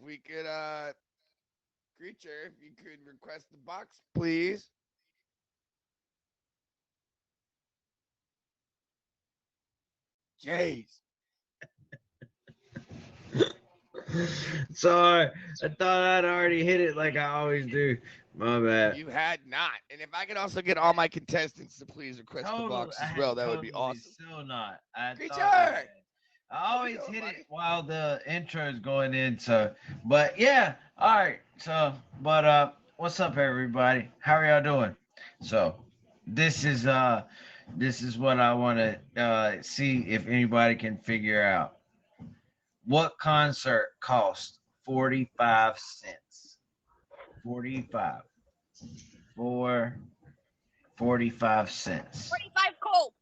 we could, Creature, if you could request the box, please. Jeez. Sorry, I thought I'd already hit it like I always do. My bad. You had not. And if I could also get all my contestants to please request the Totally, box I as had well, that would be totally awesome. still not. I thought I Creature! had. I How's it always going, hit it buddy? while the intro is going in. So, but yeah, all right. So, but what's up, everybody? How are y'all doing? So, this is uh, this is what I want to see if anybody can figure out. What concert cost 45 cents? 45 for 45 cents. 45 Colt.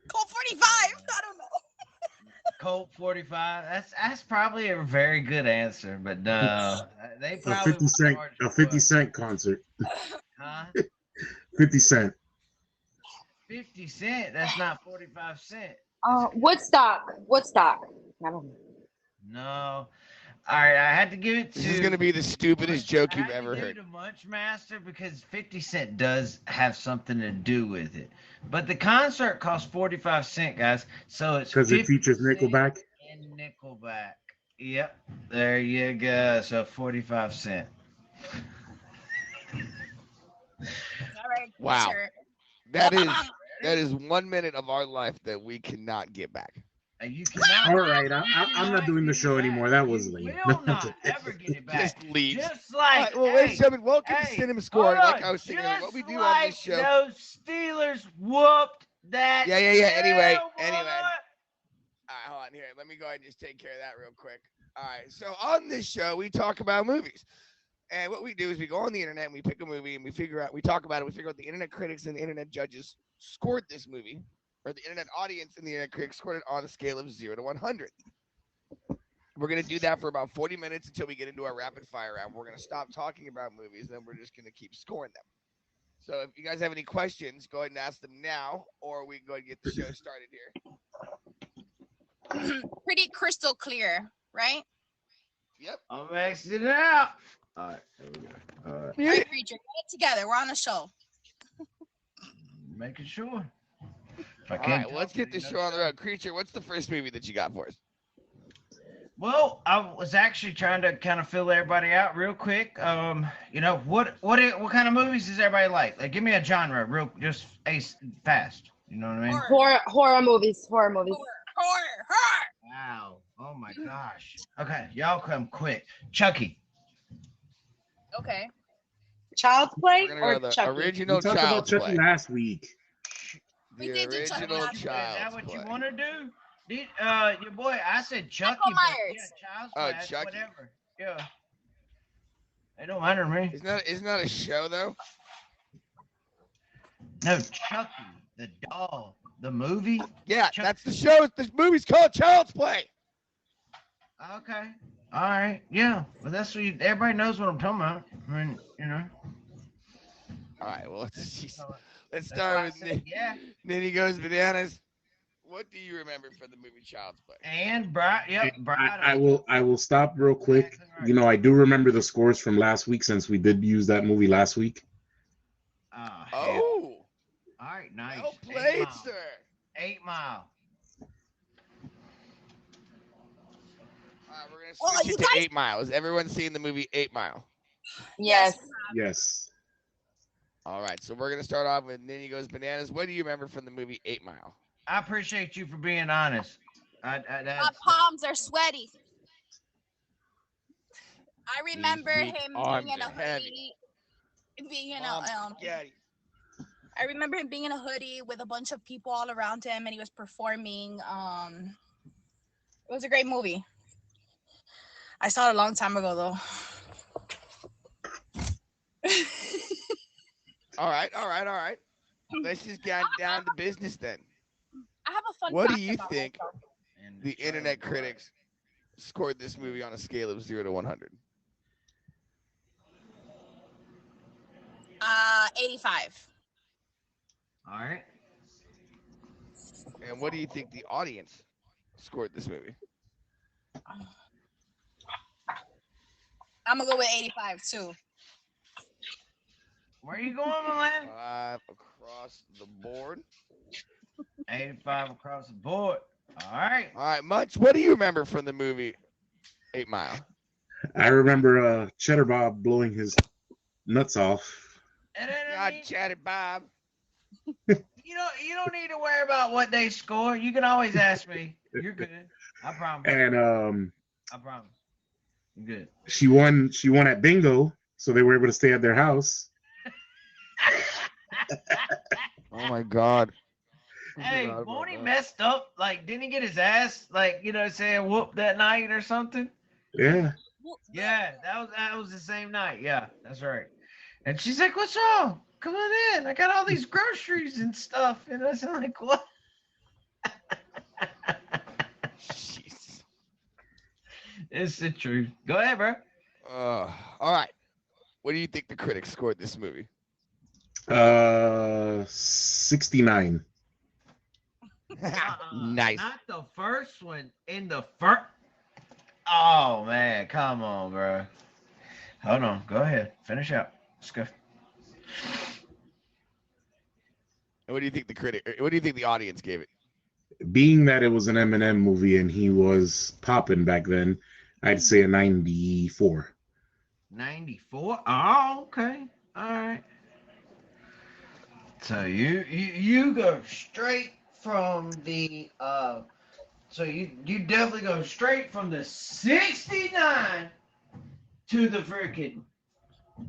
Colt 45. I don't know. Colt 45. That's probably a very good answer, but no, they A probably 50 would cent charge a you 50 what? cent concert. Huh? 50 cent. 50 cent. That's not 45 cent. Woodstock. Woodstock. I don't know. No. All right, I had to give it This is going to be the stupidest I joke you've had to ever give it heard. to Munch Master because 50 Cent does have something to do with it. But the concert costs 45 cents, guys. So it's Because it 50 features cent Nickelback. and Nickelback. Yep. There you go. So 45 cents. All right, Wow. Creature. That is 1 minute of our life that we cannot get back. You cannot. All right, you I'm not cannot doing the get it show back. anymore. That was You lame. will not ever get it back. Just leaves. Just All like, right, well, ladies and hey, gentlemen, welcome to hey, Cienmaa Score. hold Like on. I was saying, Just what we do on like this show. those Steelers whooped that. Yeah. Anyway. Cowboy. All right, hold on here. Let me go ahead and just take care of that real quick. All right, so on this show, we talk about movies. And what we do is we go on the internet and we pick a movie and we talk about it. We figure out the internet critics and the internet judges scored this movie, or the internet audience and the internet critics scored it on a scale of 0 to 100. We're going to do that for about 40 minutes until we get into our rapid fire round. We're going to stop talking about movies, then we're just going to keep scoring them. So if you guys have any questions, go ahead and ask them now, or we can go ahead and get the show started here. Pretty crystal clear, right? Yep. I'm maxing it out. All right, there we go. All right. All right, Creature, get it together. We're on a show. Making sure. All right, let's get this show on the road. Creature, what's the first movie that you got for us? Well, I was actually trying to kind of fill everybody out real quick. You know, what kind of movies does everybody like? Like, give me a genre, real, just ace fast. You know what I mean? Horror movies. Horror movies. Horror. Wow. Oh my gosh. Okay, y'all come quick. Chucky. Okay. Child's Play We're or gonna go the Chucky? original We talked about Child's Chucky Play. last week. We The did do Chucky original last week. Is that Child's what Play. you want to do? Your boy, I said Chucky, Michael but Myers. yeah, Child's Oh, Play, that's Chucky. whatever. Yeah. It don't matter to me. Isn't that a show though? No, Chucky, the doll, the movie. Yeah, Chucky. that's the show. This movie's called Child's Play. Okay. All right. Yeah. Well, that's what everybody knows what I'm talking about. I mean, you know. All right, well, let's That's start why I with said, yeah. Then he goes bananas. What do you remember from the movie Child's Play? And Bride. Yep. Bride. I will stop real quick. Exactly right. You know, I do remember the scores from last week since we did use that movie last week. Hell. Oh, All right. Nice. well 8 played, Mile. sir. 8 Mile. All right, we're gonna Well, switch you it to guys- 8 Mile. Has everyone seen the movie 8 Mile? Yes. Yes. All right, so we're gonna start off with Ninny Goes Bananas. What do you remember from the movie 8 Mile? I appreciate you for being honest. My That's, palms are sweaty. I remember These weak him arms being in a are heavy. hoodie. Being in Mom, a spaghetti. I remember him being in a hoodie with a bunch of people all around him, and he was performing. It was a great movie. I saw it a long time ago, though. All right. Let's just get down to business then. I have a fun. What do fact you about think myself. the internet critics scored this movie on a scale of 0 to 100? 85. All right. And what do you think the audience scored this movie? I'm gonna go with 85 too. Where you going, Milan? 5 across the board. 85 across the board. All right. All right, Munch, what do you remember from the movie 8 Mile? I remember Cheddar Bob blowing his nuts off. And then, I God, mean, chatted Bob. you don't need to worry about what they score. You can always ask me. You're good. I promise. And I promise. You're good. she won at bingo, so they were able to stay at their house. Oh my God. Hey, won't he messed up? Like, didn't he get his ass, like, saying whoop that night or something? Yeah. Yeah, that was the same night. Yeah, that's right. And she's like, "What's wrong? Come on in. I got all these groceries and stuff." And I was like, "What?" Jeez. It's the truth. Go ahead, bro. All right. What do you think the critics scored this movie? 69. Nice. Not the first one. In the first. Oh man, come on, bro. Hold on. Go ahead. Finish out. Let's go. And what do you think what do you think the audience gave it? Being that it was an Eminem movie and he was popping back then, I'd say a 94. 94. Oh, okay. All right. So you go straight from the so you definitely go straight from the 69 to the freaking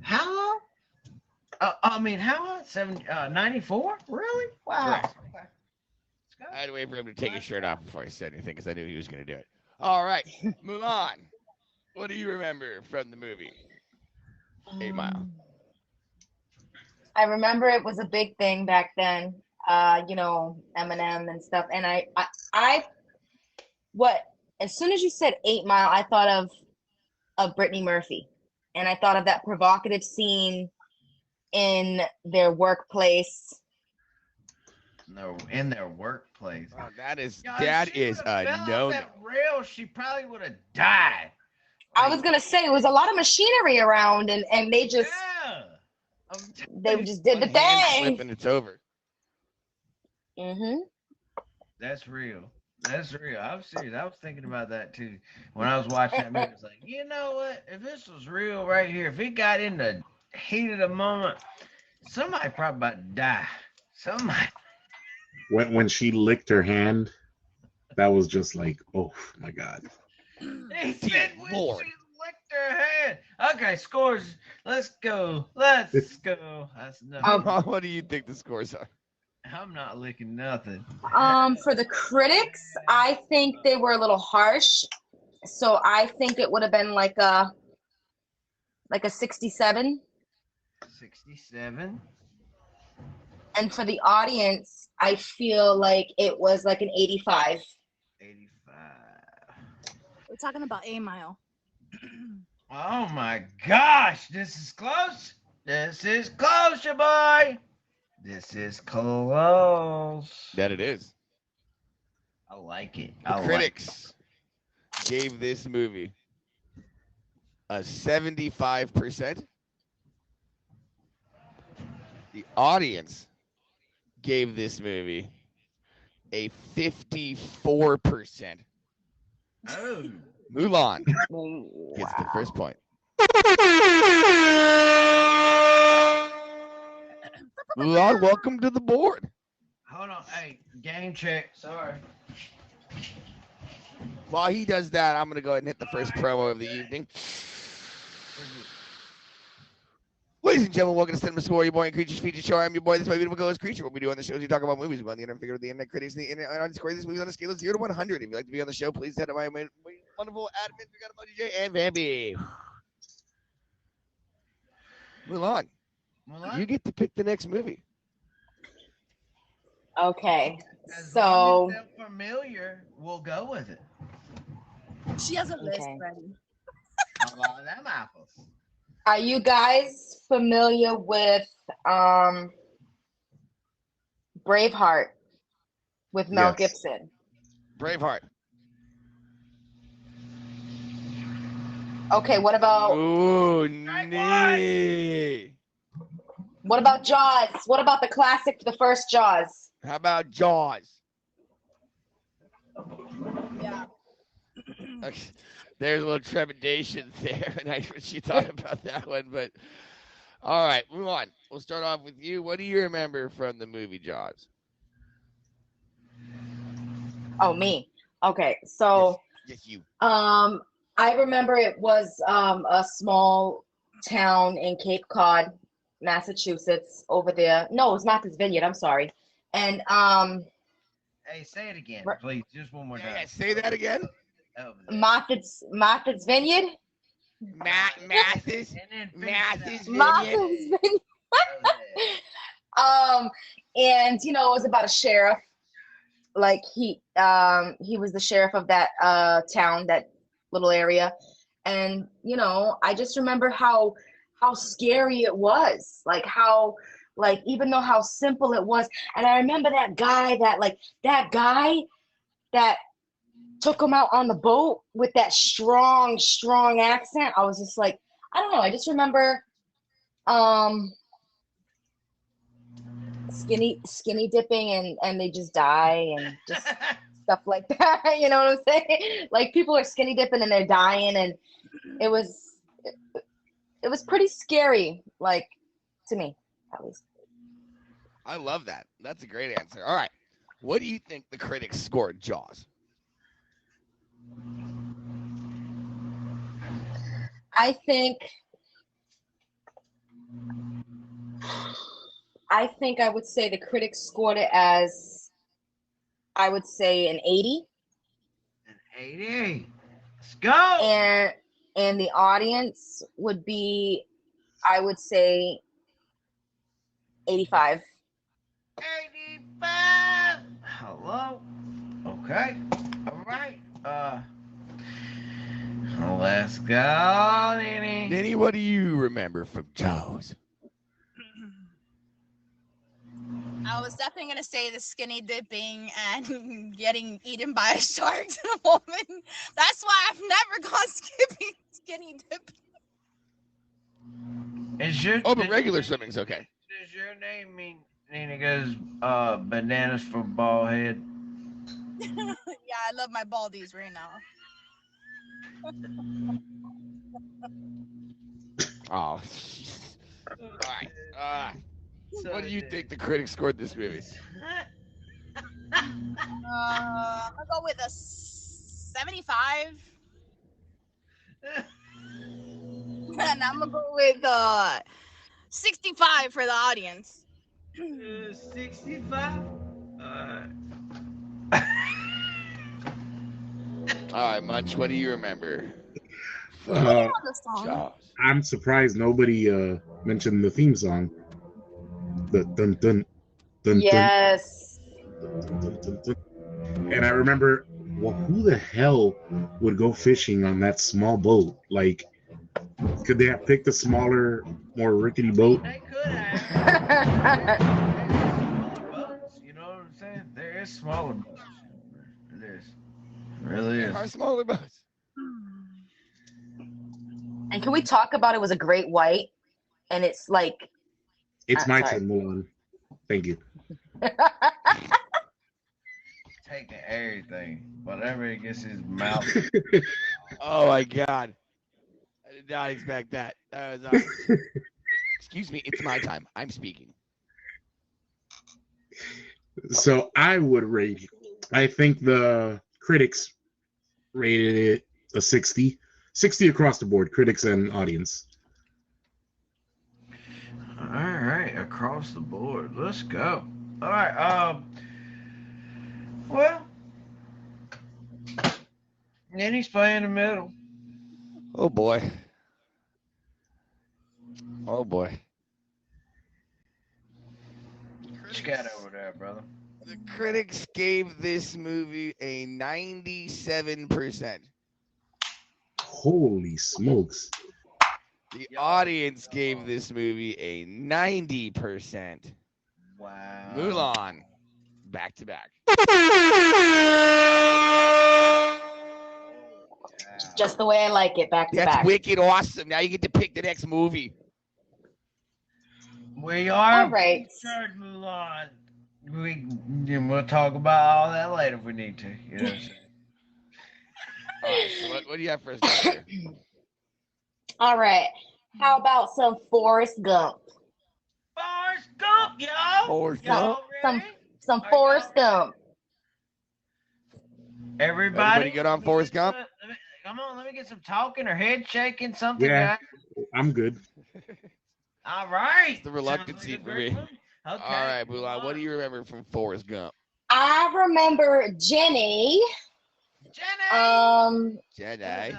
how long? How long? 94? Really? Wow. Correct. Okay. I had to wait for him to take his shirt off before I said anything because I knew he was going to do it. All right. Mulan. What do you remember from the movie 8 Mile? I remember it was a big thing back then. Eminem and stuff. And as soon as you said 8 Mile, I thought of Brittany Murphy, and I thought of that provocative scene in their workplace. No, in their workplace. Oh, that is Yo, that she is would've a fell off no. that rail, she probably would have died. I was gonna say it was a lot of machinery around, and they just Yeah. they just did the One hand slip thing. and it's over. Mhm. That's real. That's real. I'm serious. I was thinking about that too when I was watching that movie. It's like, you know what? If this was real right here, if it got in the heat of the moment, somebody probably about to die. Somebody. When she licked her hand, that was just like, oh my God. He Dear said when Lord. she licked her hand. Okay, scores. Let's go. Let's go. That's enough. What do you think the scores are? I'm not licking nothing. For the critics, I think they were a little harsh, so I think it would have been like a 67. 67. And for the audience, I feel like it was like an 85. 85. We're talking about 8 Mile. Oh my gosh, this is close. This is close, your boy. This is close. That it is. I like it. The critics gave this movie a 75%. The audience gave this movie a 54%. Oh. Mulan Wow. gets the first point. Mulan, welcome to the board. Hold on. Hey, game check. Sorry. While he does that, I'm going to go ahead and hit the first promo of the evening. Ladies and gentlemen, welcome to Cienmaa Score, your boy and Creatures Feature Show. I'm your boy, this is my beautiful co-host Creature. What we do on the show is we talk about movies. We go on the internet, figure out the internet critics and the internet and score these movies on a scale of 0 to 100. If you'd like to be on the show, please head to my wonderful admins. We got a DJ and Bambi. Mulan, you get to pick the next movie. Okay. As So long as they're familiar, we'll go with it. She has a list Okay. ready. How about them apples? are you guys familiar with Braveheart with Mel Yes. Gibson? Braveheart. Okay, what about Ooh, nee. Jaws? What about the classic, the first Jaws? How about Jaws? Yeah. Okay. There's a little trepidation there when she thought about that one, but all right, move on. We'll start off with you. What do you remember from the movie Jaws? Oh, me. Okay, so Yes, you. I remember it was a small town in Cape Cod, Massachusetts, over there. No, it was Martha's Vineyard. I'm sorry. And Hey, say it again, r- please. Just one more time. Yeah, say that again. Over there. Martha's Vineyard. Mathis. And then finish it Mathis out. Vineyard. Martha's Vineyard. Over And it was about a sheriff. Like he was the sheriff of that town, that little area. And I just remember how scary it was. Like how, like, even though how simple it was. And I remember that guy that took him out on the boat with that strong accent. I was just like, I don't know, I just remember skinny dipping and they just die and just there. stuff like that. You know what I'm saying? Like, people are skinny dipping and they're dying, and it was pretty scary, like, to me at least. I love that. That's a great answer. All right. What do you think the critics scored Jaws? I think I would say the critics scored it as, I would say, an 80, An 80. Let's go. and the audience would be, I would say, 85. 85. Hello. Okay. All right. Let's go, Nene. Denny, what do you remember from Jaws? I was definitely gonna say the skinny dipping and getting eaten by a shark to the moment. That's why I've never gone skinny dip. But regular swimming's okay. Does your name mean Nene goes bananas for bald head? Yeah, I love my baldies right now. Oh. All right. What do you think the critics scored this movie? I'm gonna go with a 75. And I'm gonna go with 65 for the audience. 65. All right, Munch, what do you remember? Uh, The song. Jaws. I'm surprised nobody mentioned the theme song. The dun dun dun Yes. dun dun dun dun. And I remember, well, who the hell would go fishing on that small boat? Like, could they have picked a smaller, more rickety boat? They could have. Boats, you know what I'm saying? There is smaller boats. There is. Really is. There are smaller boats. And can we talk about, it was a great white, and it's like, It's my sorry. turn, Mulan. Thank you. Taking everything. Whatever it gets his mouth. Oh my God! I did not expect that. That was awesome. Excuse me, it's my time. I'm speaking. So I would rate it. I think the critics rated it a 60. 60 across the board, critics and audience. All right, across the board. Let's go. All right. Well, Nenny's playing the middle. Oh boy. Oh boy. What you got over there, brother? The critics gave this movie a 97%. Holy smokes. The audience gave this movie a 90%. Wow. Mulan, back to back. Wow. just the way I like it, back to That's back. wicked awesome. Now you get to pick the next movie. We are All right. certain Mulan. We'll talk about all that later if we need to. You know what I'm saying? All right, so what do you have for us next here? All right. How about some Forrest Gump? Forrest Gump, y'all. Forrest Y'all Gump. ready? Some Are Forrest y'all Gump. Everybody good on Forrest Gump? Come on, let me get some talking or head shaking, something. Yeah. Guys. I'm good. All right. It's the reluctant Sounds seat a for great me. movie. Okay. All right, Mulan, what do you remember from Forrest Gump? I remember Jenny. Jenny? Jedi.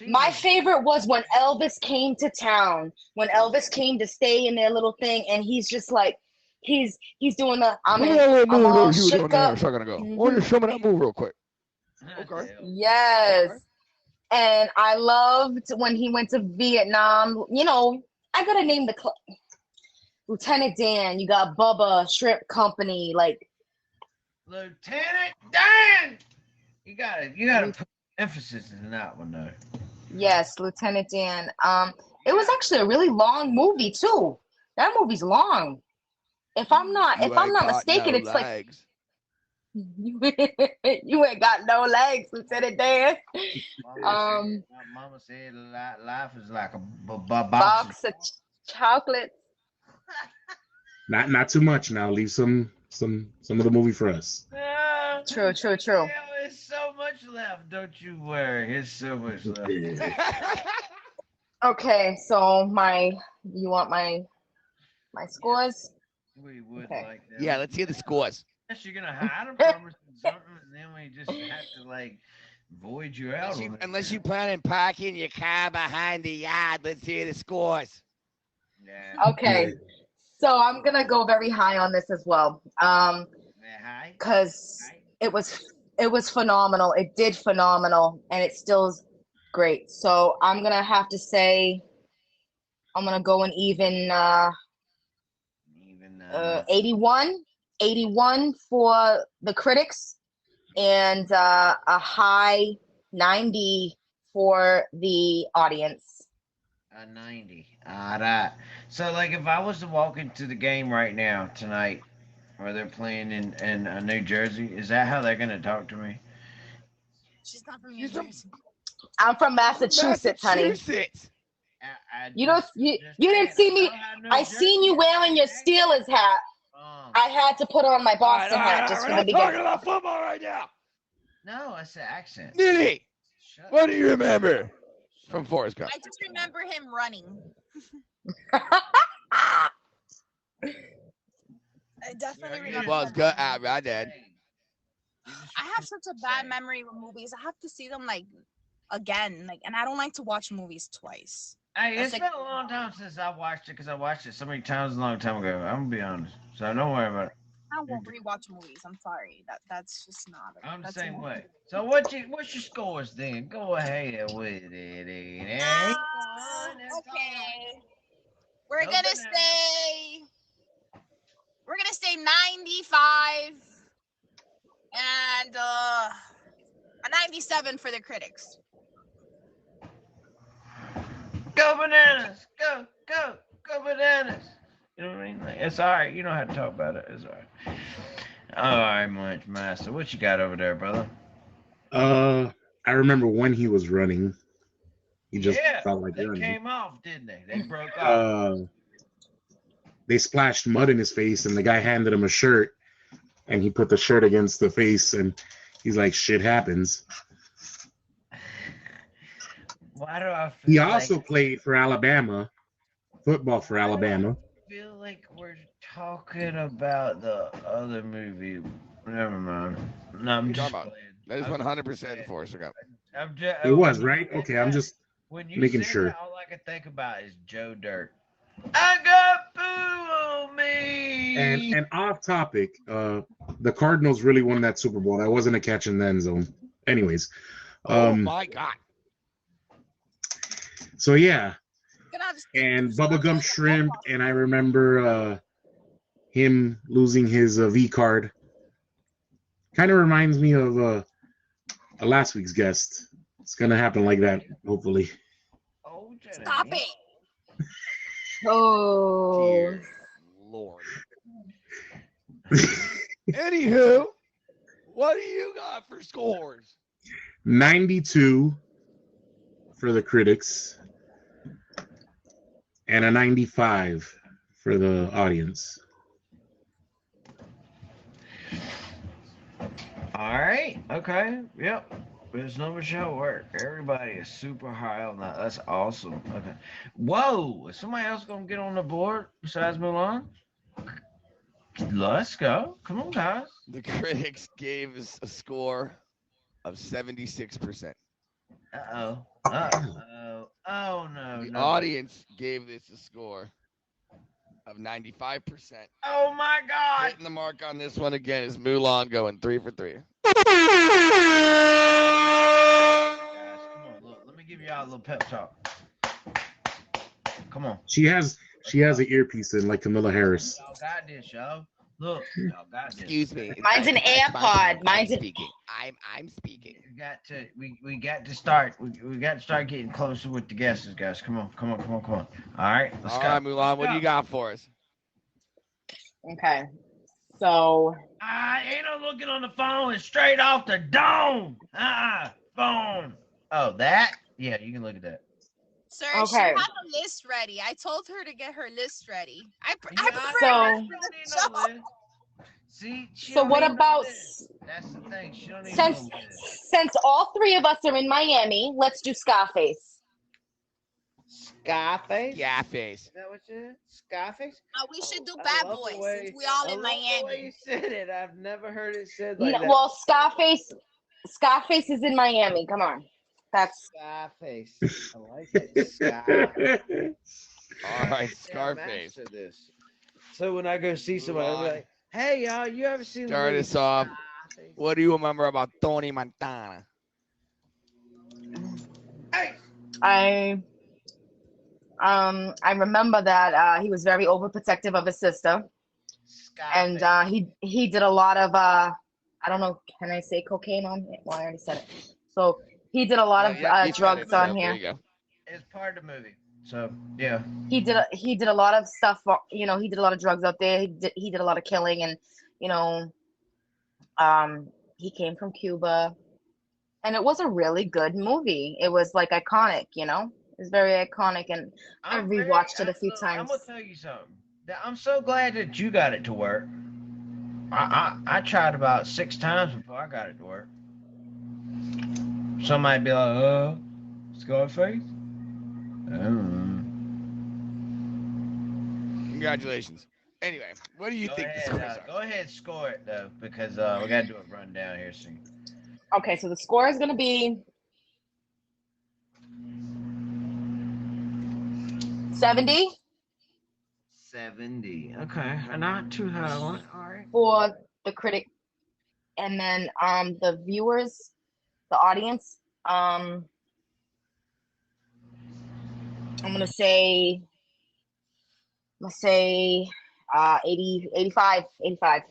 My favorite was when Elvis came to town. When Elvis came to stay in their little thing, and he's just like, he's doing the I'm all shook up. So I'm gonna go. Why don't you show me that move real quick? Okay. Yes. Okay. And I loved when he went to Vietnam. You know, I gotta name the Lieutenant Dan. You got Bubba Shrimp Company. Like Lieutenant Dan. You gotta put emphasis in that one though. yes, Lieutenant Dan. It was actually a really long movie too. That movie's long. If I'm not mistaken, no it's legs. you ain't got no legs, Lieutenant Dan. Mama said life is like a Box of chocolates. Not too much now. Leave some of the movie for us. True. Yeah, there's so much left. Don't you worry. There's so much left. Okay, so you want my scores? We would Okay. like that. Yeah, let's hear the scores. Unless you're gonna hide them from us or something, and then we just have to like void you out. Unless you plan on parking your car behind the yard, let's hear the scores. Yeah. Okay. So I'm gonna go very high on this as well. Because it was phenomenal. It did phenomenal, and it still is great. So I'm gonna have to say I'm gonna go an even 81 for the critics, and a high 90 for the audience. A 90. All right. So, like, if I was to walk into the game right now tonight, where they're playing in New Jersey, is that how they're gonna talk to me? She's not from New Jersey. I'm from Massachusetts, honey. You didn't see me. I seen you wearing your Steelers hat. I had to put on my Boston hat just for the beginning. We're not talking about football right now. No, I said accent. Nitty, what do you remember from Forrest Gump? I just remember him running. I definitely remember. Well, it's good. I did. I have such a bad memory with movies. I have to see them like again, and I don't like to watch movies twice. Hey, it's been a long time since I watched it because I watched it so many times a long time ago. I'm gonna be honest, so don't worry about it. I won't rewatch movies. I'm sorry. That's just not. I'm the same way. So what's your scores then? Go ahead with it. Okay. We're gonna say 95 and a 97 for the critics. Go bananas! Go bananas! You know what I mean? Like, it's all right. You know how to talk about it. It's all right. All right, Munch Master. What you got over there, brother? I remember when he was running. He just felt like they running. came off, didn't they? They broke off. They splashed mud in his face, and the guy handed him a shirt, and he put the shirt against the face, and he's like, "Shit happens." Why do I feel He also played for Alabama, football for Alabama. I feel like we're talking about the other movie. Never mind. No, I'm just playing. That is 100% Forrest Gump. It was, right? Okay, I'm just making sure. That, all I can think about is Joe Dirt. I got boo on me. And off topic, the Cardinals really won that Super Bowl. That wasn't a catch in the end zone. Anyways. Oh my God. So yeah. And Bubblegum Shrimp, and I remember him losing his V card. Kind of reminds me of last week's guest, It's gonna happen like that, hopefully. Oh, Stop it. Oh, Dear Lord. Anywho, what do you got for scores? 92 for the critics and a 95 for the audience. All right. Okay. Yep. This number shall work. Everybody is super high on that. That's awesome. Okay. Whoa! Is somebody else gonna get on the board besides Mulan? Let's go. Come on, guys. The critics gave us a score of 76%. Uh-oh. Uh-oh. Oh, no. The No. audience gave this a score of 95%. Oh, my God. Hitting the mark on this one again is Mulan going 3 for 3. Guys, come on. Look, let me give y'all a little pep talk. Come on. She has an earpiece in like Camilla Harris. Y'all got this, y'all. Look, y'all got this. Excuse me. Mine's an AirPod. Mine's an. speaking. I'm speaking. We got to start. We got to start getting closer with the guesses, guys. Come on. All right, let's All go. right, Mulan, what do you got for us? Okay, so Ain't no looking on the phone. It's straight off the dome. Phone. Oh, that? Yeah, you can look at that. Sir, she Okay. had a list ready. I told her to get her list ready. I Yeah, prepared So- she don't need no list. See, she so don't what need no about list. That's the thing. She don't need since no list. since all three of us are in Miami, let's do Scarface. Scarface? Scarface. Is that what you said? Scarface? we should do I Bad love the Boys way- since we all I in love the way Miami. you said it. I've never heard it said like that. Well, Scarface is in Miami. Come on, that's Scarface. I like it. Scarface. All right, Yeah, Scarface. master this. So when I go see somebody, I'll be like, "Hey, y'all, you ever seen the Start movie us off. Scarface?" What do you remember about Tony Montana? Hey, I remember that he was very overprotective of his sister, Scarface. and he did a lot of I don't know, can I say cocaine on it? Well, I already said it. So he did a lot of You said drugs it, so on there here. you go. It's part of the movie. So yeah. He did a lot of stuff. He did a lot of drugs out there. He did a lot of killing, and he came from Cuba, and it was a really good movie. It was like iconic. It's very iconic, and I rewatched it a few times. I'm gonna tell you something. I'm so glad that you got it to work. I tried about 6 times before I got it to work. Somebody be like, Scarface? I don't know. Congratulations. Anyway, what do you think the scores are? Go ahead, score it though, because we gotta do a rundown here soon. Okay, so the score is gonna be 70 70. Okay, not too high. All right. for the critic, and then the viewers, the audience, I'm gonna say 80, 85. 85.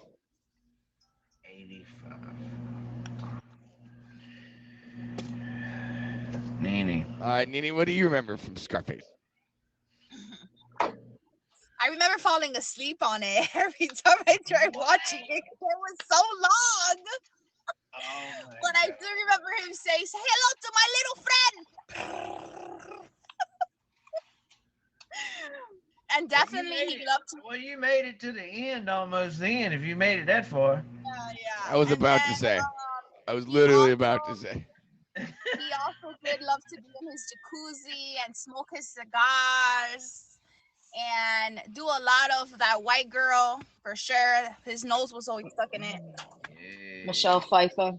Nene. All right, Nini, what do you remember from Scarface? I remember falling asleep on it every time I tried watching it. It was so long. Oh my But I do remember him saying, "Say hello to my little friend." And definitely he loved to. Well, you made it to the end almost then, if you made it that far. Yeah. I was And about to then, say. I was literally about to say. He also did love to be in his jacuzzi and smoke his cigars and do a lot of that white girl for sure. His nose was always stuck in it. Yeah. Michelle Pfeiffer.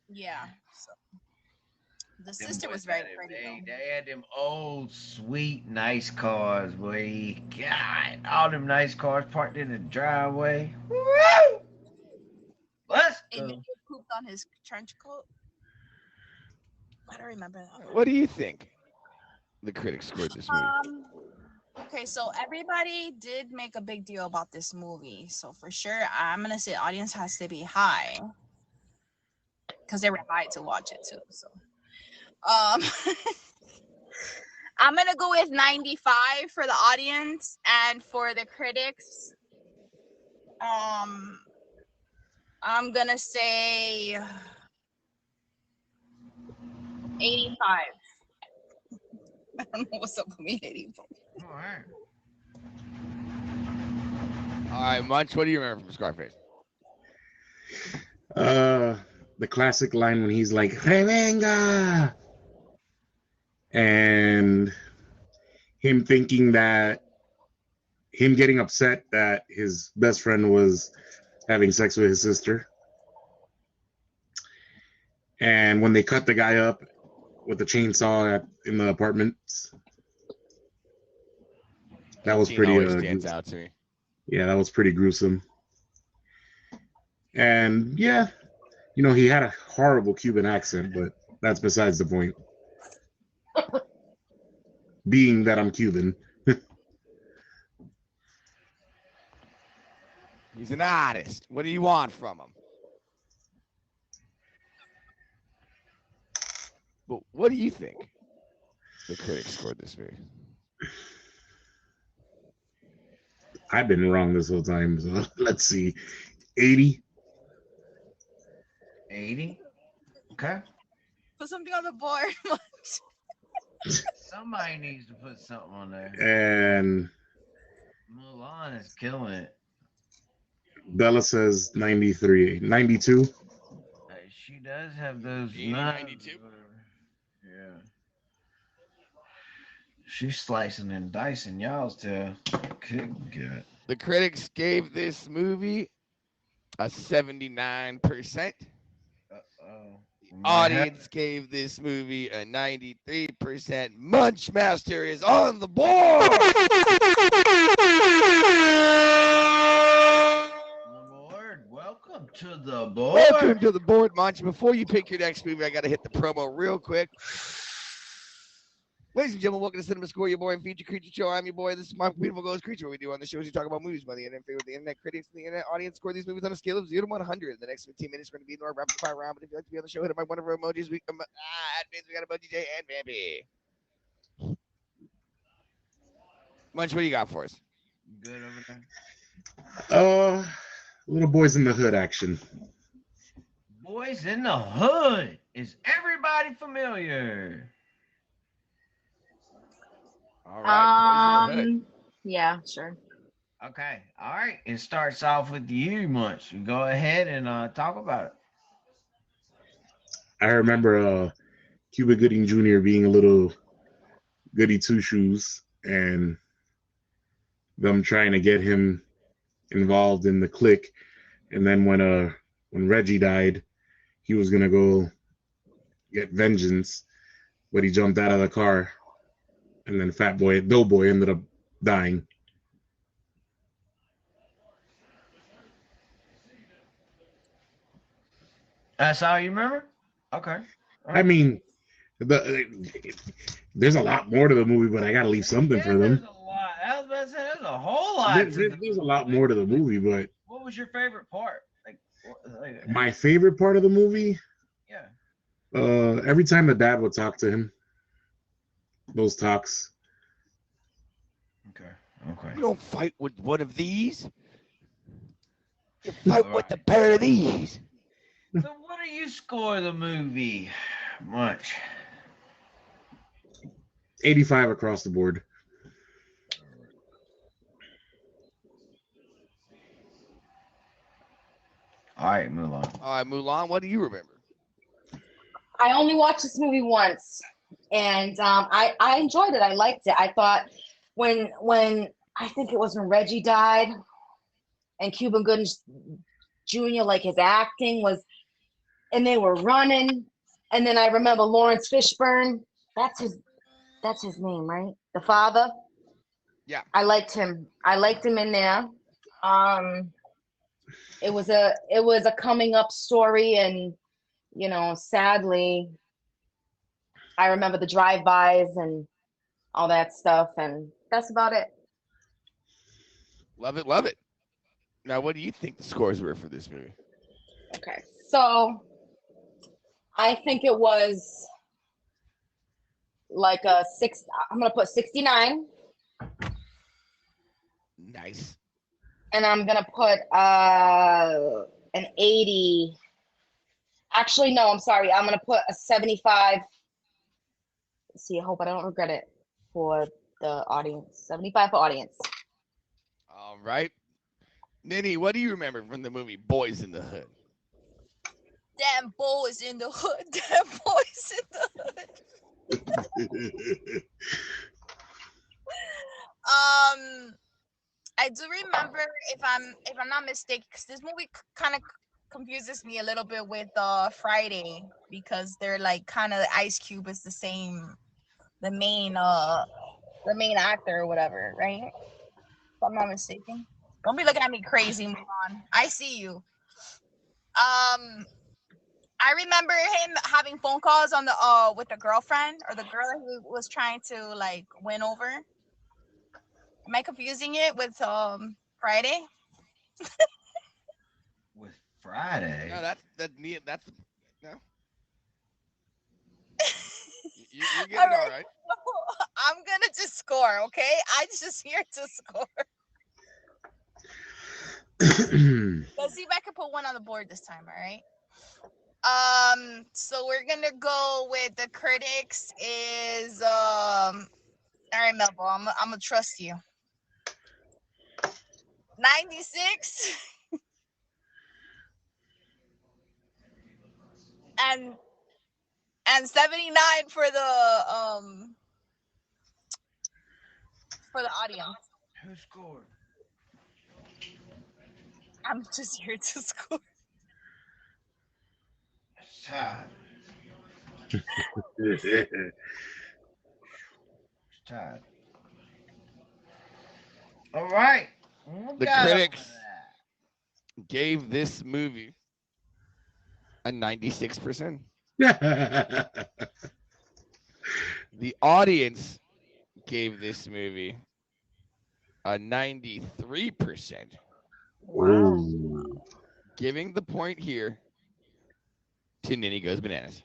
Yeah. So the Them sister boys was very had them- pretty though. They had them old, sweet, nice cars, boy. God, all them nice cars parked in the driveway. Woo! Let's And go. he pooped on his trench coat. I don't remember that. What do you think the critics scored this movie? Okay, so everybody did make a big deal about this movie. So for sure, I'm gonna say audience has to be high. because they were invited to watch it too. So, um, I'm gonna go with 95 for the audience, and for the critics, I'm gonna say 85. I don't know what's up with me, 84. All right. All right, Munch, what do you remember from Scarface? The classic line when he's like "Revenga," and him thinking that him getting upset that his best friend was having sex with his sister, and when they cut the guy up with the chainsaw in the apartments, that was Scene pretty. always stands out to me. Yeah, that was pretty gruesome. And yeah, you know, he had a horrible Cuban accent, but that's besides the point. Being that I'm Cuban. He's an artist. What do you want from him? But what do you think the critics scored this movie? I've been wrong this whole time, so let's see. 80. 80. Okay. Put something on the board. Somebody needs to put something on there. And Mulan is killing it. Bella says 93. 92. She does have those 80, knives. 92. Yeah. She's slicing and dicing y'all's tail. Good. The critics gave this movie a 79%. Uh-oh. Audience gave this movie a 93%. Munchmaster is on the board. Welcome to the board. Welcome to the board, Munch. Before you pick your next movie, I got to hit the promo real quick. Ladies and gentlemen, welcome to Cienmaa Score, your boy and feature creature show. I'm your boy. This is my beautiful ghost creature. What we do on the show is we talk about movies by the internet, favorite the internet critics and the internet audience score these movies on a scale of 0 to 100. In the next 15 minutes, we're going to be in our rapid fire round. But if you'd like to be on the show, hit my one of our emojis. We got emoji J and Bambi. Munch, what do you got for us? Good over there. Little boys in the hood action. Boys in the Hood. Is everybody familiar? All right. Boys in the Hood. Yeah, sure. Okay. All right. It starts off with you, Munch. You go ahead and talk about it. I remember Cuba Gooding Jr. being a little goody two shoes and them trying to get him involved in the clique. And then when Reggie died, he was gonna go get vengeance, but he jumped out of the car, and then Doughboy ended up dying. That's all you remember? Okay. I mean, there's a lot more to the movie, but I gotta leave something for them. There's a lot. I was about to say, there's a whole lot. There's a lot more to the movie, but What was your favorite part? my favorite part of the movie, Yeah. every time the dad would talk to him, those talks. Okay. You don't fight with one of these. You fight with a pair of these. So what do you score the movie? Much. 85 across the board. All right, Mulan. All right, Mulan, what do you remember? I only watched this movie once, and I enjoyed it. I liked it. I thought when I think it was when Reggie died, and Cuba Gooding Jr. like his acting was, and they were running, and then I remember Lawrence Fishburne. That's his name, right? The father. Yeah. I liked him. I liked him in there. It was a coming up story, and sadly, I remember the drive-bys and all that stuff, and that's about it. Love it, love it. Now, what do you think the scores were for this movie? Okay, so I think it was like a six. I'm gonna put 69, Nice. and I'm gonna put an 80. Actually, no, I'm sorry. I'm gonna put a 75. Let's see, I hope I don't regret it for the audience. 75 for audience. All right. Ninny, what do you remember from the movie Boys in the Hood? Damn boys in the hood. Damn boys in the hood. I do remember, if I'm not mistaken, because this movie kind of confuses me a little bit with Friday, because they're like kind of Ice Cube is the main actor or whatever, right? If I'm not mistaken. Don't be looking at me crazy, Mulan. I see you. I remember him having phone calls on the with the girlfriend or the girl that he was trying to like win over. Am I confusing it with Friday? With Friday. No, that's no. You're getting All it all right. right. I'm gonna just score, okay? I'm just here to score. Let's see if I can put one on the board this time, all right? So we're gonna go with the critics is all right, Melbo, I'm gonna trust you. 96 and 79 for the audience. Who scored? I'm just here to score. It's tied. Yeah. It's tied. All right. The critics gave this movie a 96%. The audience gave this movie a 93%. Wow. Ooh. Giving the point here to Ninny Goes Bananas.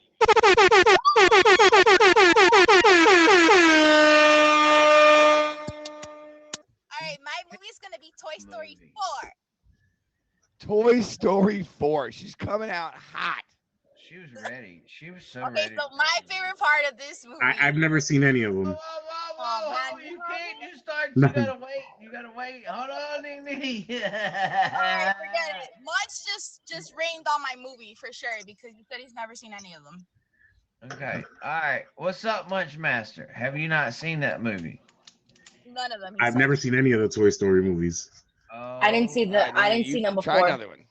All right, my movie's gonna be Toy Story Movie. 4. Toy Story 4. She's coming out hot. She was ready. She was so Okay, ready. so my favorite part of this movie. I've never seen any of Whoa, them. whoa, Oh, whoa, man, you you can't know just start. You Nothing. gotta wait. You gotta wait. Hold on, Nene. All right, forget it. Munch just rained on my movie for sure because he said he's never seen any of them. Okay. All right. What's up, Munch Master? Have you not seen that movie? None of them. I've never seen any of the Toy Story movies. Oh. I didn't see All the. right, I Ninny, didn't see them try before. another one.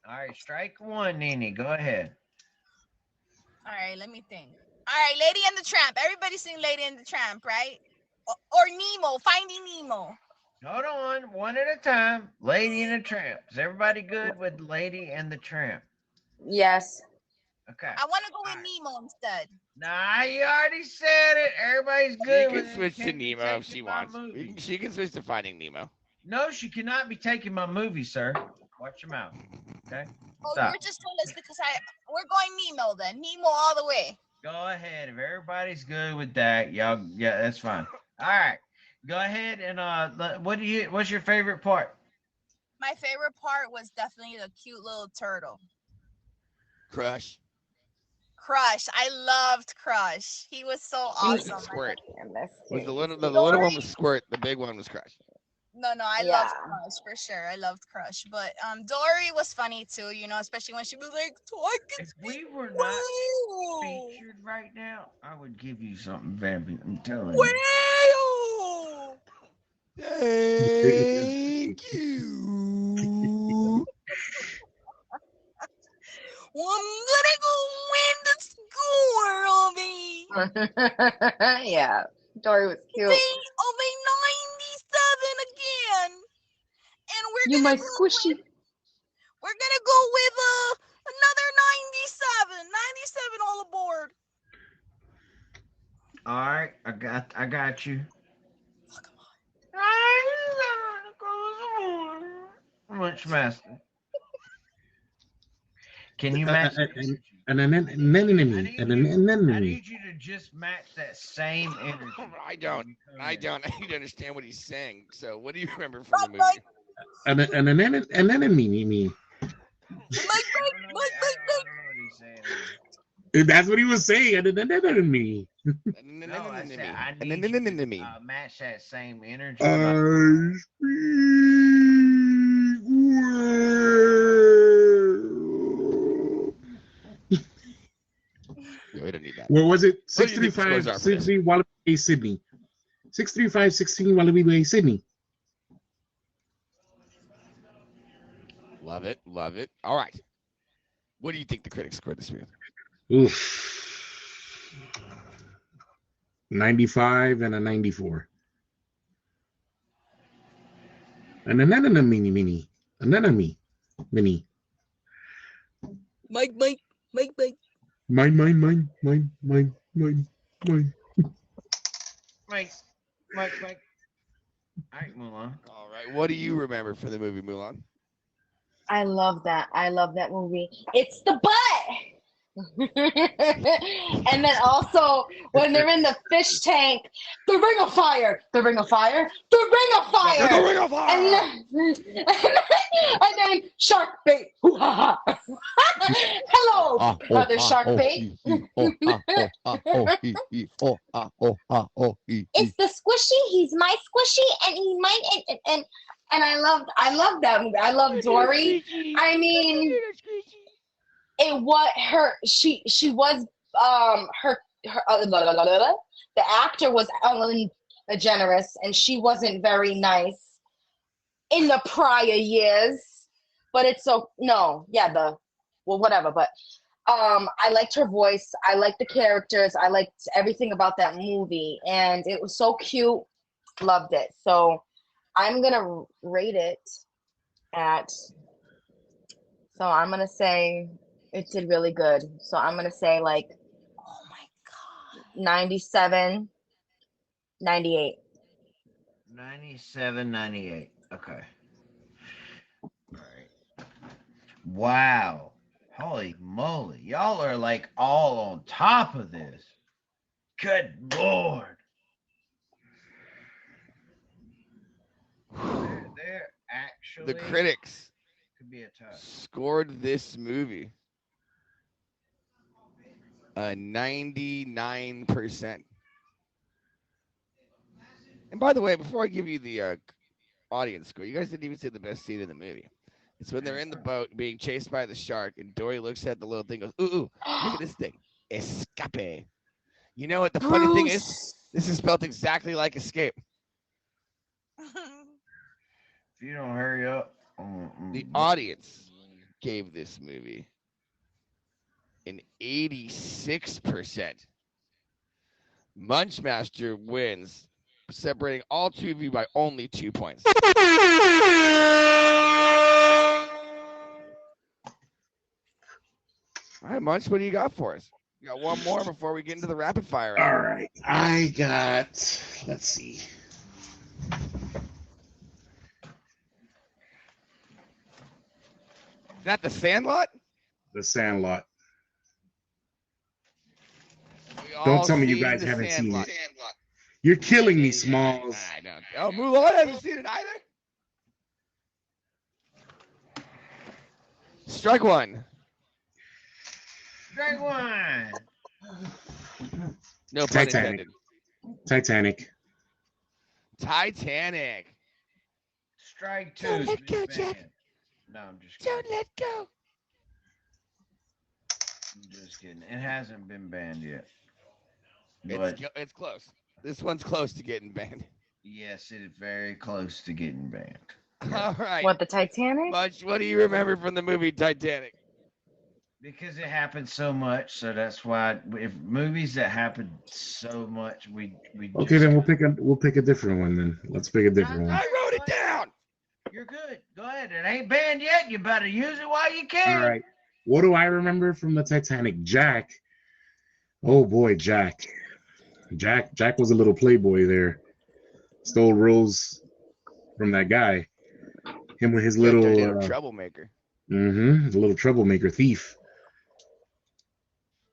All right. Strike one, Nene. Go ahead. All right, let me think. All right, Lady and the Tramp. Everybody's seen Lady and the Tramp, right? Or Nemo, Finding Nemo. Hold on. One at a time. Lady and the Tramp. Is everybody good with Lady and the Tramp? Yes. Okay. I want to go with Alright. Nemo instead. Nah, you already said it. Everybody's She good can with it. switch to Can't be Nemo if taking she my wants. movie. She can switch to Finding Nemo. No, she cannot be taking my movie, sir. Watch your mouth. Okay? Oh, Stop. you're just telling us because we're going Nemo then. Nemo all the way. Go ahead. If everybody's good with that, y'all, yeah, that's fine. All right. Go ahead and what's your favorite part? My favorite part was definitely the cute little turtle. Crush. Crush. I loved Crush. He was so awesome. Squirt. Yeah, Was the little Dory? one was Squirt. The big one was Crush. No, I Yeah. loved Crush for sure. I loved Crush, but Dory was funny too. You know, especially when she was like, "So I can If we speak were not whale." featured right now, I would give you something, Vampy. I'm telling you. Whale. Thank you. Well, I'm gonna go win the score, Obi. Yeah. Dory was cute. Obi 97 again, and You my squishy. we're gonna go with another 97. 97 all aboard. All right, I got you. Munch Master. Can you match the energy? And an I enemy. And an enemy. need you to just match that same energy. I don't. when you come I in. don't. I need to understand what he's saying. So, what do you remember from the movie? An enemy. Me. I don't know what he's saying. That's what he was saying. An enemy. No, I said I An need you enemy. to match that same energy. I speak Yeah, we don't need that. What was it? What do you think the scores are for this? 635 Wallaby Way, Sydney. 63516 Wallaby Way, Sydney. Love it. Love it. All right. What do you think the critics scored this movie? Oof. 95 and a 94. And an enemy mini. An enemy mini. Mike. Mine. Mike. All right, Mulan. All right. What do you remember from the movie Mulan? I love that. I love that movie. It's the butt. And then also when they're in the fish tank, the ring of fire, the ring of fire, the ring of fire. The Ring of Fire! And then shark bait. Hello, brother shark bait. It's the squishy. He's my squishy, and he might. And I love that movie. I love Dory. I mean, it was her. She was her. The actor was Ellen DeGeneres, and she wasn't very nice in the prior years. But it's so whatever. But I liked her voice. I liked the characters. I liked everything about that movie, and it was so cute. Loved it. So I'm gonna rate it at. So I'm gonna say it did really good. So I'm gonna say like, oh my god, 97, 98. 97, 98. Okay. All right. Wow. Holy moly. Y'all are like all on top of this. Good Lord. They're actually The critics could be a tough. scored this movie a 99%. And by the way, before I give you the audience score, you guys didn't even say the best scene in the movie. It's when they're in the boat being chased by the shark, and Dory looks at the little thing, goes, "Ooh, look at this thing, escape." You know what the funny thing is? This is spelled exactly like escape. If you don't hurry up. The audience gave this movie an 86%. Munchmaster wins, separating all two of you by only 2 points. All right, Munch, what do you got for us? You got one more before we get into the rapid fire round. All right. I got, let's see. Is that the Sandlot? The Sandlot. We all Don't tell me you seen guys The haven't seen Sandlot. it. You're killing me, Smalls. I know. Oh, Mulan hasn't seen it either. Strike one. Strike one. No pun Titanic. intended. Titanic. Titanic. Strike two. Don't let go, Been Jack. banned. No, I'm just kidding. Don't let go. I'm just kidding. It hasn't been banned yet. But It's close. This one's close to getting banned. yes, it is very close to getting banned. All right. What, the Titanic? Munch, what do you remember from the movie Titanic? Because it happened so much, so that's why if movies that happen so much, we Okay, just, then we'll pick a different one then. Let's pick a different one. I wrote it down. You're good. Go ahead. It ain't banned yet. You better use it while you can. All right. What do I remember from the Titanic? Jack. Oh boy, Jack. Jack was a little playboy there. Stole Rose from that guy. Him with his little troublemaker. the little troublemaker thief.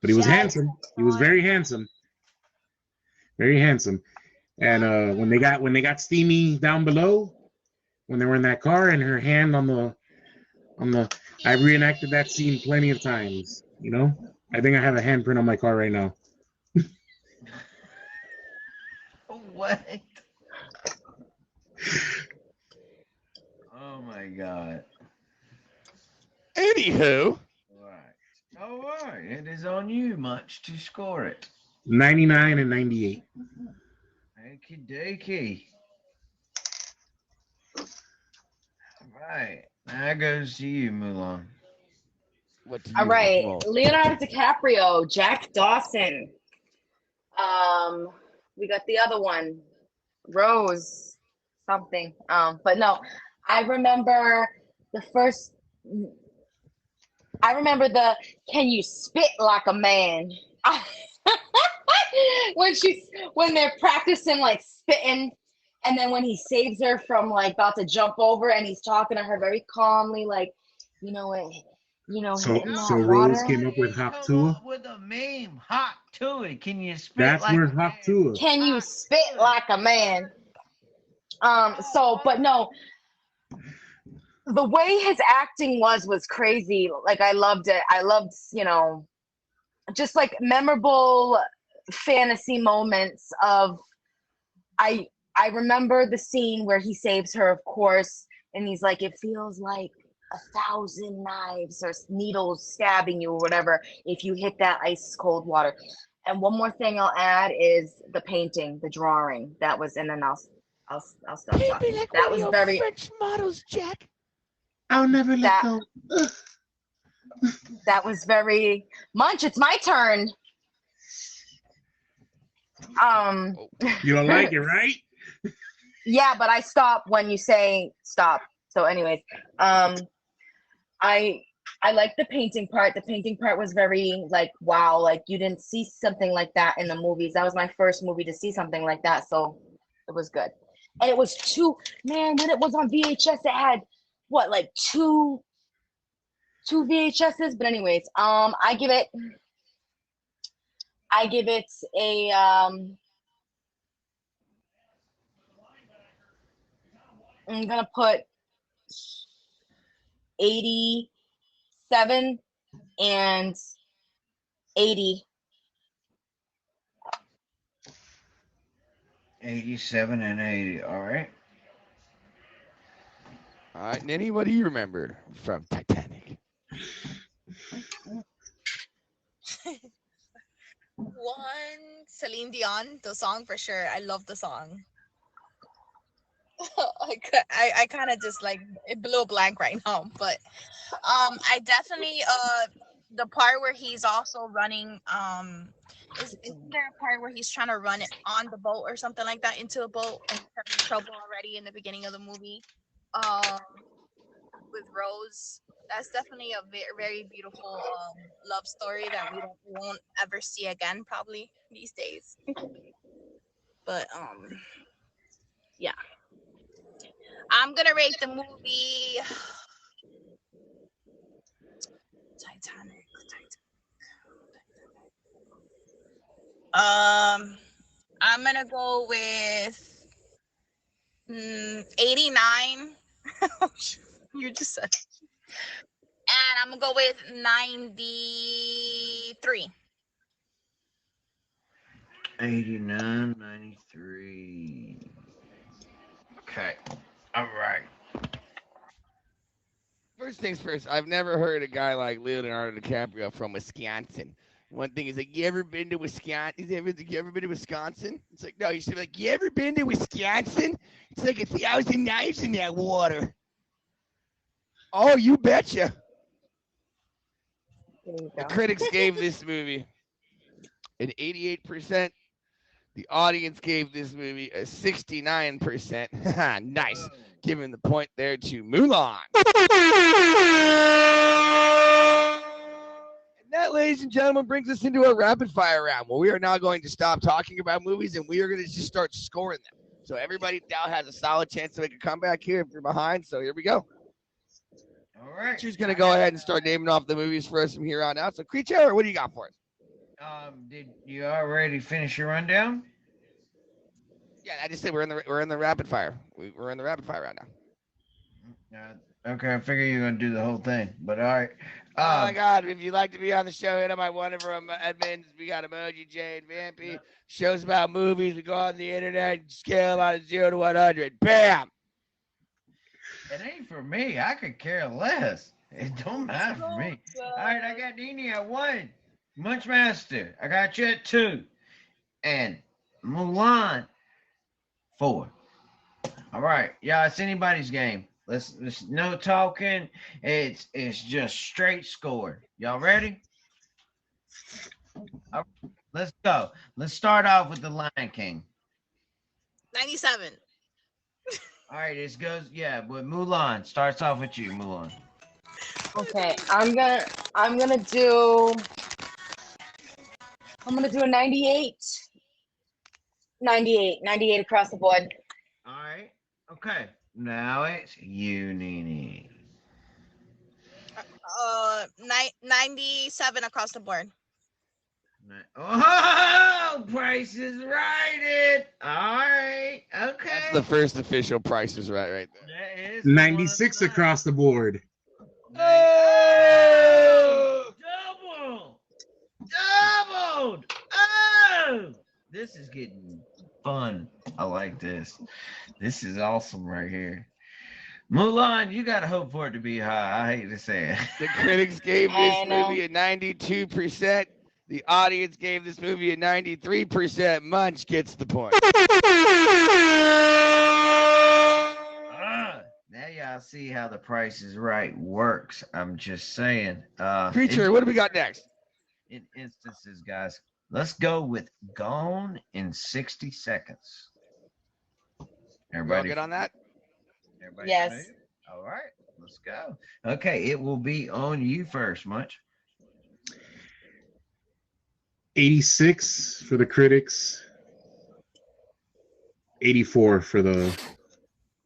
but he was Jack. handsome. He was very handsome, very handsome. And when they got steamy down below, when they were in that car, and her hand on the, I reenacted that scene plenty of times. You know, I think I have a handprint on my car right now. What? Oh my god. Anywho, All right. It is on you, Much, to score it. 99 and 98. Okie dokie. All right. Now goes to you, Mulan. what do you All right, want? Leonardo DiCaprio, Jack Dawson. We got the other one, Rose something. But no, I remember the first. I remember the "Can you spit like a man?" when they're practicing like spitting, and then when he saves her from like about to jump over, and he's talking to her very calmly, like, you know what, So hitting so that Rose water. came up with Hop Come Tua. up with a meme. Hot to it. Can you spit That's like where a Hop man? Tua. Can you spit like a man? But no, the way his acting was crazy. Like I loved it. I loved, just like memorable fantasy moments of I I remember the scene where he saves her, of course, and he's like, it feels like 1,000 knives or needles stabbing you or whatever if you hit that ice cold water. And one more thing I'll add is the painting, the drawing that was, and then I'll stop Paint me talking. like That one of was your very French models, Jack. I'll never let that go. that was very Munch. It's my turn. You don't like it, right? Yeah, but I stop when you say stop. So, anyways, I I like the painting part. The painting part was very like wow, like you didn't see something like that in the movies. That was my first movie to see something like that, so it was good. And it was man, when it was on VHS, it had what like two VHSs. But anyways, I give it a I'm gonna put 87 and 80. 87 and 80. All right. All right, Ninny, what do you remember from Titanic? One, Celine Dion, the song for sure. I love the song. I kind of just like it blew a blank right now, but I definitely the part where he's also running isn't there a part where he's trying to run it on the boat or something like that into a boat and he's having trouble already in the beginning of the movie um with Rose. That's definitely a very, very beautiful love story that we won't ever see again probably these days. But yeah. I'm gonna rate the movie Titanic. I'm gonna go with 89. You just said. And I'm gonna go with 93. 89, 93. Okay. All right. First things first, I've never heard a guy like Leonardo DiCaprio from Wisconsin. One thing is like, you ever been to Wisconsin? You ever been to Wisconsin? It's like, no, you should be like, you ever been to Wisconsin? It's like 1,000 knives in that water. Oh, you betcha. There you The go. critics gave this movie an 88%. The audience gave this movie a 69%. Nice. Giving the point there to Mulan. And that, ladies and gentlemen, brings us into a rapid fire round where we are now going to stop talking about movies and we are going to just start scoring them. So everybody now has a solid chance to make a comeback here if you're behind. So here we go. All right. Creature's going to go ahead and start naming off the movies for us from here on out. So, Creature, what do you got for us? Did you already finish your rundown? Yeah, I just said we're in the rapid fire. We're in the rapid fire right now. Okay, I figure you're gonna do the whole thing, but all right. Oh my Um, God! If you'd like to be on the show, hit up my one of our admins. We got Emoji, Jay, and Vampy. Shows about movies. We go on the internet, scale on a 0 to 100. Bam! it ain't for me. I could care less. It don't matter for me. All right, I got Nini at 1. Munchmaster, I got you at 2. And Mulan 4. All right, y'all. It's anybody's game. Let's no talking. It's just straight score. Y'all ready? All right, let's go. Let's start off with the Lion King. 97. All right, it goes. Yeah, but Mulan starts off with you, Mulan. Okay, I'm gonna do a 98. 98 across the board. All right. Okay. Now it's you, Nini. 97 across the board. Oh, Price is right. It. All right. Okay. That's the first official Price is Right there. That is 96 across the board. Oh! Doubled. Oh, this is getting fun. I like this. This is awesome right here. Mulan, you gotta hope for it to be high. I hate to say it. The critics gave this I know. movie a 92%. The audience gave this movie a 93%. Munch gets the point. Now y'all see how the Price is Right works. I'm just saying. Creature, what do we got next? In instances, guys, let's go with Gone in 60 Seconds. Everybody Everybody good on that? Everybody Yes. familiar? All right, let's go. Okay, it will be on you first, Munch. 86 for the critics. 84 for the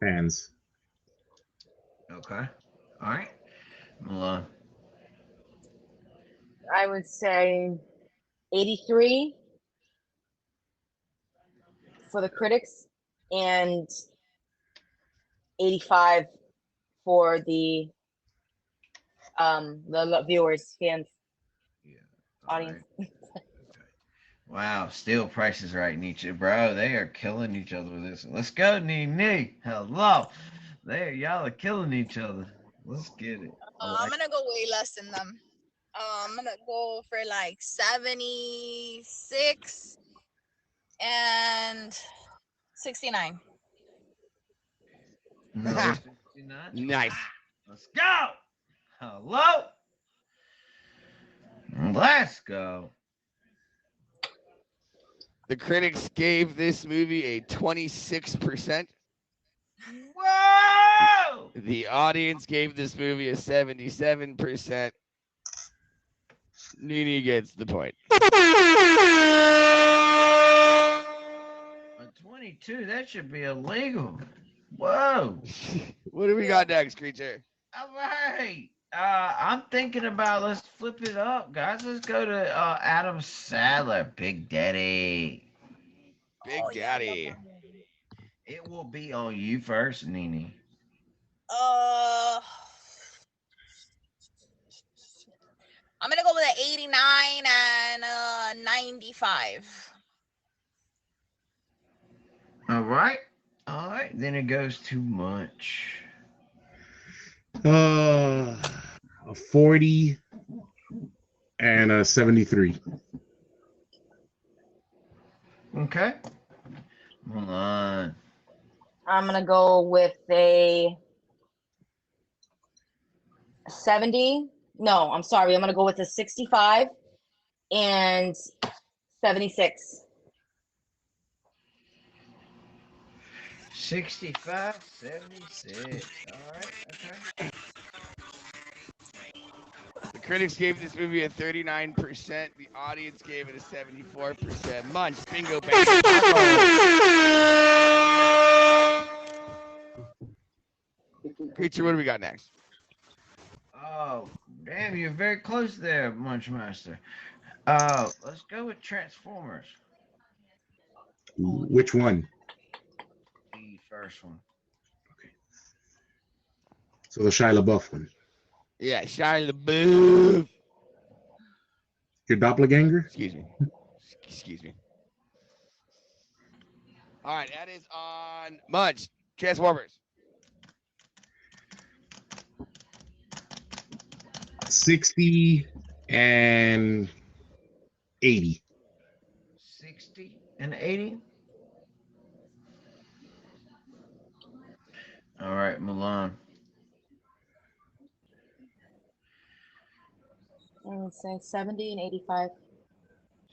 fans. Okay. All right. Mulan. I would say 83 for the critics and 85 for the viewers, fans, Yeah. All audience. right. Wow, still Price is Right in each, bro. They are killing each other with this. Let's go, Nene. Hello. There, y'all are killing each other. Let's get it. I'm gonna go way less than them. I'm gonna go for like 76 and 69. Another 69. Nice. Let's go. Hello. Let's go. The critics gave this movie a 26%. Whoa! The audience gave this movie a 77%. Nene gets the point. A 22, that should be illegal. Whoa. What do we got next, Creature? All right. I'm thinking about let's flip it up, guys. Let's go to Adam Sandler, Big Daddy. Big Daddy. It will be on you first, Nene. I'm gonna go with an 89 and 95. All right. All right. Then it goes to Munch. A 40 and a 73. Okay. Hold on. I'm gonna go with a 70. No, I'm sorry. I'm gonna go with a 65 and 76. 65, 76. All right. Okay. The critics gave this movie a 39%. The audience gave it a 74%. Munch, bingo, bango. Creature, what do we got next? Oh, damn, you're very close there, Munchmaster. Let's go with Transformers, Which one? the first one. Okay. So the Shia LaBeouf one. Yeah, Shia LaBeouf. Your doppelganger? Excuse me. Excuse me. All right, that is on Munch. Transformers. 60 and 80. 60 and 80. All right, Milan. I would say 70 and 85.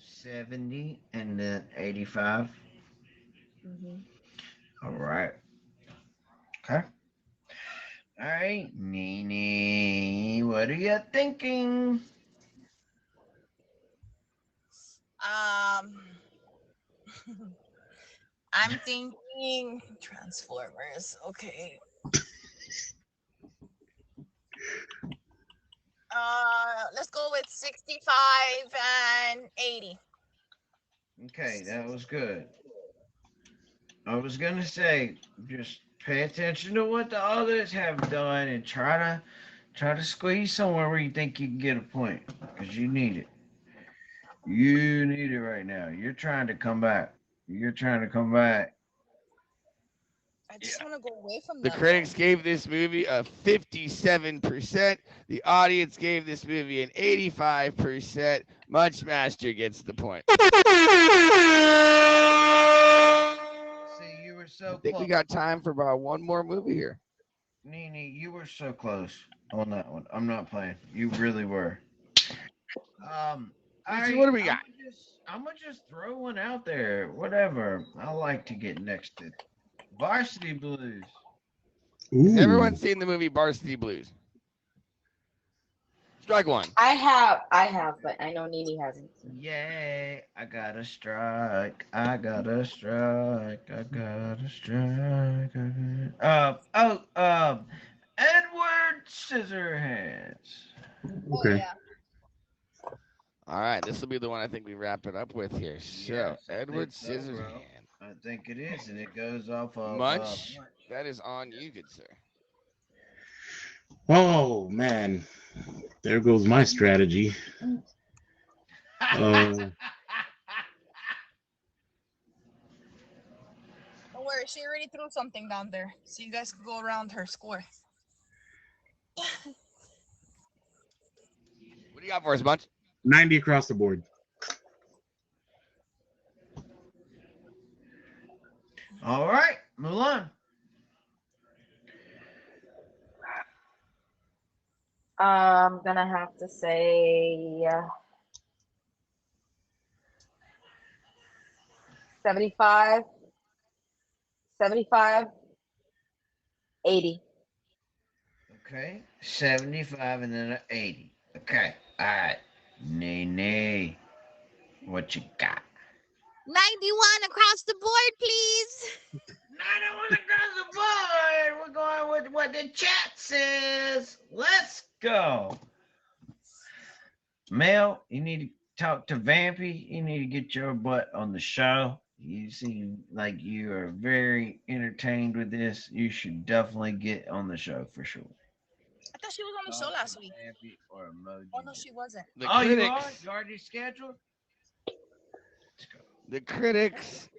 70 and then 85. Hmm. All right. Okay. All right, Nene, what are you thinking? Um, I'm thinking Transformers. Okay. Let's go with 65 and 80. Okay, that was good. I was gonna say, just pay attention to what the others have done and try to squeeze somewhere where you think you can get a point, because you need it. You need it right now. You're trying to come back. You're trying to come back. I Yeah. just want to go away from The them. critics gave this movie a 57%. The audience gave this movie an 85%. Munch Master gets the point. See, you were I so think we close. got time for about one more movie here. Nene, you were so close on that one. I'm not playing. You really were. All Let's see, right, what do we got? I'm gonna just throw one out there. Whatever. I like to get next to Varsity Blues. Has everyone Ooh. seen the movie Varsity Blues? Strike one. I have, but I know Nene hasn't. Yay! I got a strike. I got a strike. I got a strike. Edward Scissorhands. Oh, Okay. yeah. All right, this will be the one I think we wrap it up with here. So, Yes, I Edward think so, bro. Scissorhands. I think it is, and it goes off of Munch, that is on you, good sir. Oh man, there goes my strategy. Uh, Don't worry, she already threw something down there, so you guys can go around her score. What do you got for us, Munch? 90 across the board. All right, Mulan. I'm gonna have to say 75, 75, 80. Okay, 75 and then an 80. Okay, all right. Nene, what you got? 91 across the board, please. 91 across the board. We're going with what the chat says. Let's go. Mel, you need to talk to Vampy. You need to get your butt on the show. You seem like you are very entertained with this. You should definitely get on the show for sure. I thought she was on the show last week. Vampy or Emoji. Oh, no, she wasn't. The Oh, you are? critics, You already scheduled? Let's go. the critics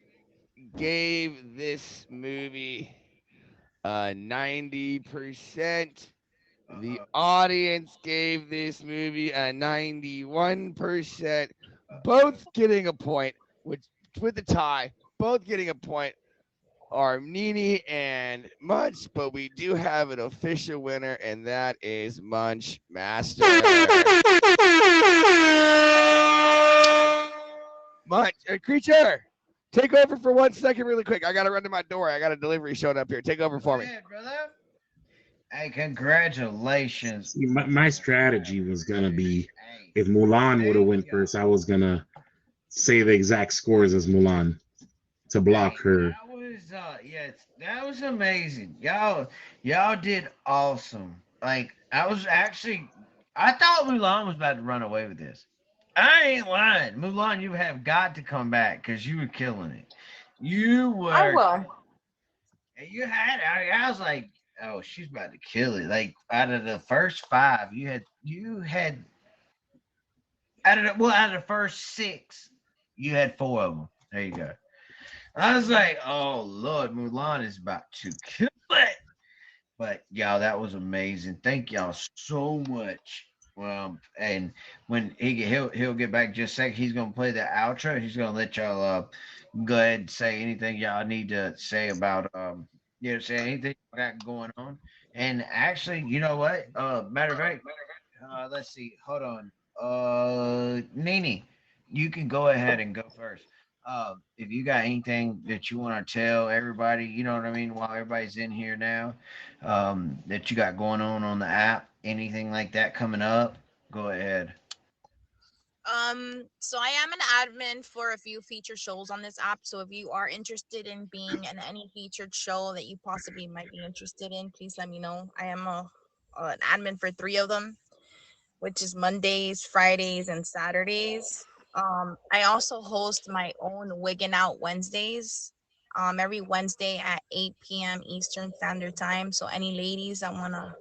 gave this movie a 90%. The Uh-oh. audience gave this movie a 91%. Both getting a point, which with the tie, both getting a point are Nini and Munch, but we do have an official winner, and that is Munch Master. Munch, creature, take over for 1 second, really quick. I gotta run to my door. I got a delivery showing up here. Take over for Go me. ahead, brother. Hey, congratulations. See, my strategy was gonna be if Mulan would have went first, I was gonna say the exact scores as Mulan to block her. That was yes, that was amazing. Y'all did awesome. Like I thought Mulan was about to run away with this. I ain't lying. Mulan, you have got to come back because you were killing it. You I were. will. You had. I was like, oh, she's about to kill it. Like out of the first five, you had out of the first six, you had four of them. There you go. I was like, oh Lord, Mulan is about to kill it. But y'all, that was amazing. Thank y'all so much. And when he'll get back just a sec, he's gonna play the outro. He's gonna let y'all go ahead and say anything y'all need to say about say anything you got going on. And actually, you know what? Matter of fact, let's see. Hold on. Nini, you can go ahead and go first. If you got anything that you want to tell everybody, you know what I mean, while everybody's in here now, that you got going on the app, anything like that coming up, go ahead. So I am an admin for a few featured shows on this app. So if you are interested in being in any featured show that you possibly might be interested in, please let me know. I am an admin for three of them, which is Mondays, Fridays, and Saturdays. I also host my own Wiggin' Out Wednesdays. Every Wednesday at 8 p.m. Eastern Standard Time. So any ladies that wanna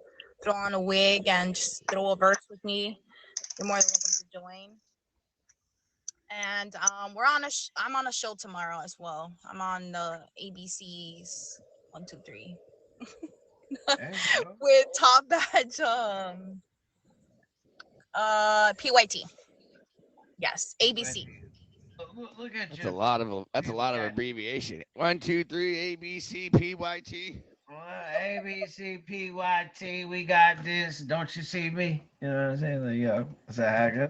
throw on a wig and just throw a verse with me, you're more than welcome to join. And I'm on a show tomorrow as well. I'm on the ABC's 1, 2, 3 There you go. with Top Badge PYT. Yes, ABC. Look at That's you. a lot of We got abbreviation. 1, 2, 3, ABCPYT. A B C P Y T. We got this. Don't you see me? You know what I'm saying? Like, yo, that's how it goes.